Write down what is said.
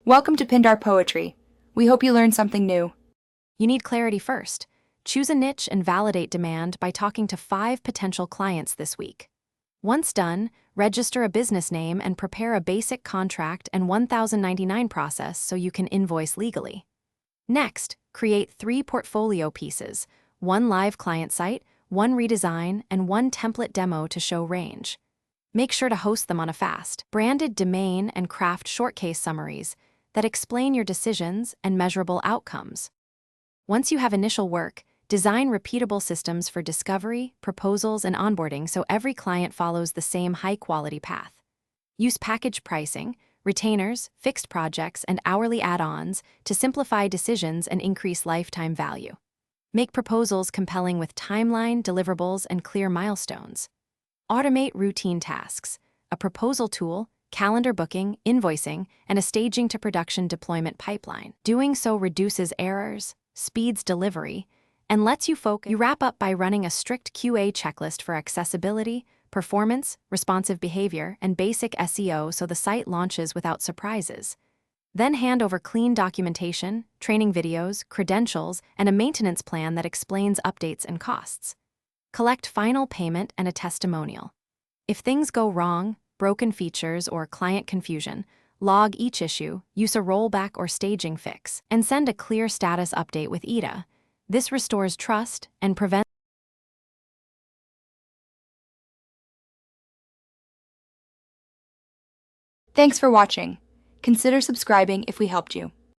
Welcome to Pindar Poetry. We hope you learned something new. You need clarity first. Choose a niche and validate demand by talking to 5 potential clients this week. Once done, register a business name and prepare a basic contract and 1099 process so you can invoice legally. Next, create 3 portfolio pieces, 1 live client site, 1 redesign, and 1 template demo to show range. Make sure to host them on a fast, branded domain and craft short case summaries that explain your decisions and measurable outcomes. Once you have initial work, design repeatable systems for discovery, proposals, and onboarding so every client follows the same high-quality path. Use package pricing, retainers, fixed projects, and hourly add-ons to simplify decisions and increase lifetime value. Make proposals compelling with timeline, deliverables, and clear milestones. Automate routine tasks, a proposal tool, calendar booking, invoicing, and a staging to production deployment pipeline. Doing so reduces errors, speeds delivery, and lets you focus. You wrap up by running a strict QA checklist for accessibility, performance, responsive behavior, and basic SEO so the site launches without surprises. Then hand over clean documentation, training videos, credentials, and a maintenance plan that explains updates and costs. Collect final payment and a testimonial. If things go wrong, broken features, or client confusion, log each issue, use a rollback or staging fix, and send a clear status update with EDA. This restores trust and prevents. Thanks for watching. Consider subscribing if we helped you.